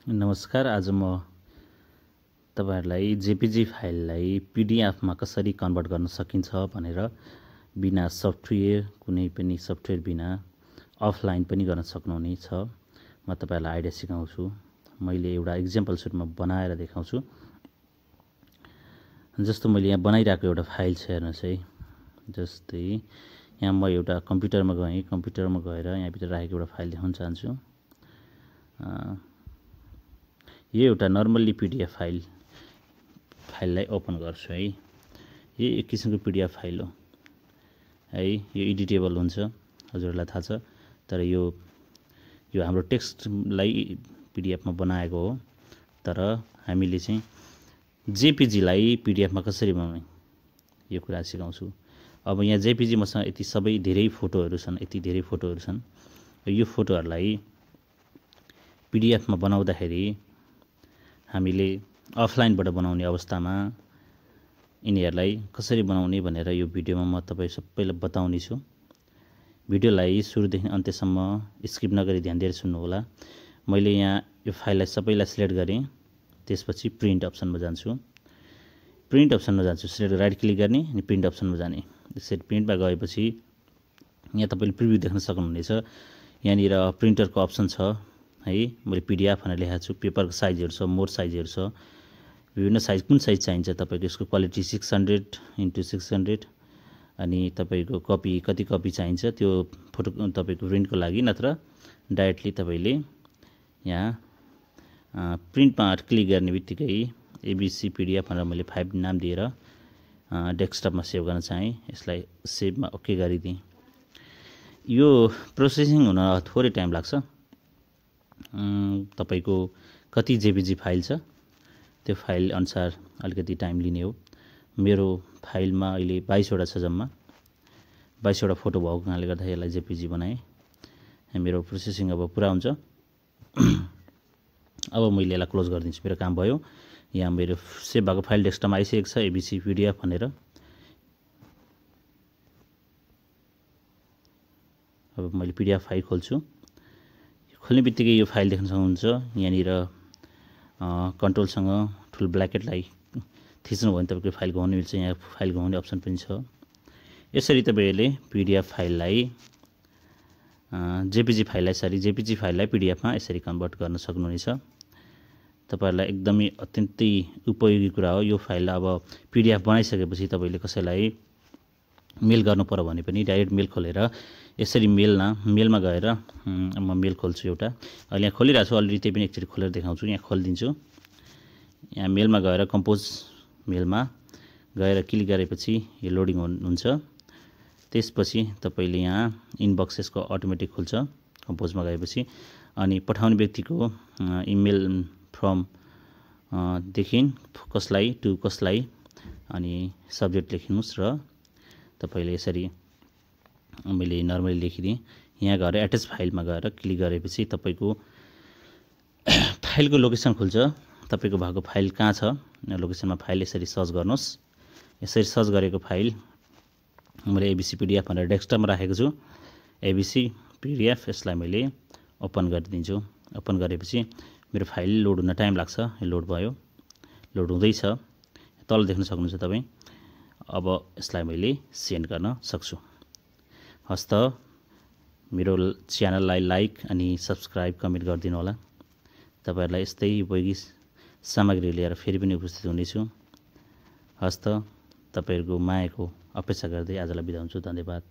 नमस्कार। आज म तपाईहरुलाई जेपीजी फाइललाई पीडीएफ मा कसरी कन्भर्ट गर्न सकिन्छ भनेर बिना सफ्टवेयर कुनै पनि सफ्टवेयर बिना अफलाइन पनि गर्न सक्नुहुनेछ। म तपाईहरुलाई आइडिया सिकाउँछु। मैले एउटा एक्जाम्पल सुरुमा बनाएर देखाउँछु। जस्तो मैले यहाँ बनाइराखेको एउटा फाइल छ हेर्नुस् है। जस्तै यहाँ म एउटा कम्प्युटरमा गएँ, कम्प्युटरमा गएर यहाँ भित्र राखेको एउटा फाइल देखाउन चाहन्छु। यो एउटा नर्मल्ली पीडीएफ फाइललाई ओपन गर्छु है। यो एक किसिमको पीडीएफ फाइल हो है। यो एडिटेबल हुन्छ, हजुरलाई थाहा छ। तर यो हाम्रो टेक्स्टलाई पीडीएफ मा बनाएको हो। तर हामीले चाहिँ जेपीजी लाई पीडीएफ मा कसरी बनाउने यो कुरा सिकाउँछु। अब यहाँ जेपीजी मसँग यति सबै धेरै फोटोहरु छन्, यति धेरै फोटोहरु छन्। यो फोटोहरुलाई पीडीएफ मा बनाउँदाखेरि हामीले अफलाइनबाट बनाउने अवस्थामा यिनीहरुलाई कसरी बनाउने भनेर यो भिडियोमा म तपाई सबैलाई बताउने छु। भिडियोलाई सुरुदेखि अन्त्यसम्म स्किप नगरी ध्यान दिएर सुन्नु होला। मैले यहाँ यो फाइललाई सबैलाई सिलेक्ट गरे, त्यसपछि प्रिन्ट अप्सनमा जान्छु। प्रिन्ट अप्सनमा जान्छु, सिलेक्ट राइट क्लिक गर्ने अनि प्रिन्ट अप्सनमा जाने। त्यसरी प्रिन्टमा गएपछि यहाँ तपाईले प्रिभ्यू देख्न सक्नुहुनेछ। यहाँनिर प्रिन्टरको अप्सन छ है। मैले पीडीएफ भनेर लेखेको छु। पेपरको साइजहरु छ, मोर साइजहरु छ। विभिन्न साइज, कुन साइज चाहिन्छ तपाईको, यसको क्वालिटी 600x600 अनि तपाईको कपी कति कपी चाहिन्छ त्यो फोटो तपाईको प्रिन्टको लागि, नत्र डाइरेक्टली तपाईले यहाँ प्रिन्टमा क्लिक गर्ने बित्तिकै एबीसी पीडीएफ भनेर मैले 5 नाम दिएर डेस्कटपमा सेभ गर्न चाहे। यसलाई सेभमा ओके गरिदिए। यो प्रोसेसिङ हुन थोरै टाइम लाग्छ। तपाईको कति जेपीजी फाइल छ त्यो फाइल अनुसार अलिकति टाइम लिने हो। मेरो फाइलमा अहिले 22 वटा छ, जम्मा 22 वटा फोटो भएको कारणले गर्दा यसलाई जेपीजी बनाए। मेरो प्रोसेसिङ अब पुरा हुन्छ। अब मैले यसलाई क्लोज गरिदिन्छु, मेरो काम भयो। यहाँ मेरो सेभ भएको फाइल डेस्कटपमा आइसकेको छ, एबीसी पीडीएफ भनेर। अब मैले पीडीएफ फाइल खोल्छु। खोल्ने बित्तिकै यो फाइल देख्न सक्नुहुन्छ। यहाँनिर कन्ट्रोलसँग ठुलो ब्ल्याकेटलाई थिच्नु भयो भने तपाईको फाइल घुमाउन मिल्छ। यहाँ फाइल घुमाउने अप्सन पनि छ। यसरी तपाईले पीडीएफ फाइललाई जेपीजी फाइललाई पीडीएफ मा यसरी कन्भर्ट गर्न सक्नुहुनेछ। तपाईहरुलाई एकदमै अत्यन्तै उपयोगी कुरा हो। यो फाइललाई अब पीडीएफ बनाइसकेपछि तपाईले कसैलाई मेल गर्नु पर्यो भने पनि डाइरेक्ट मेल खोलेर यसरी मेलमा गएर म मेल खोल्छु एउटा। अहिले यहाँ खोलिरहेको छु अलरेडी, त्यही पनि एकचोटी खोलेर देखाउँछु। यहाँ खोलिदिन्छु। यहाँ मेलमा गएर कम्पोज मेलमा गएर क्लिक गरेपछि यो लोडिङ हुन्छ। त्यसपछि तपाईले यहाँ इनबक्सेसको अटोमेटिक खुल्छ कम्पोजमा गएपछि। अनि पठाउने व्यक्तिको इमेल फ्रम देखि कसलाई टु कसलाई अनि सब्जेक्ट लेख्नुस् र तपाईले यसरी मैले नर्मली लेखिदिए। यहाँ गएर एट्याच फाइलमा गएर क्लिक गरेपछि तपाईको फाइलको लोकेसन खुल्छ। तपाईको भएको फाइल कहाँ छ, लोकेसनमा फाइल यसरी सर्च गर्नुस्। यसरी सर्च गरेको फाइल मैले एबीसी पीडीएफ भनेर डेस्कटपमा राखेको छु। एबीसी पीडीएफ यसलाई मैले ओपन गरिदिन्छु। ओपन गरेपछि मेरो फाइल लोड हुन टाइम लाग्छ। यो लोड भयो, लोड हुँदैछ। तल देख्न सक्नुहुन्छ तपाई। अब यसलाई मैले सेन्ड गर्न सक्छु। हस्त मेरो च्यानललाई लाइक अनि सब्स्क्राइब कमेन्ट गरिदिनु होला। तपाईहरुलाई यस्तै उपयोगी सामग्री लिएर फेरि पनि उपस्थित हुनेछु। हस्त तपाईहरुको मायाको अपेक्षा गर्दै आजलाई बिदा हुन्छु। धन्यवाद।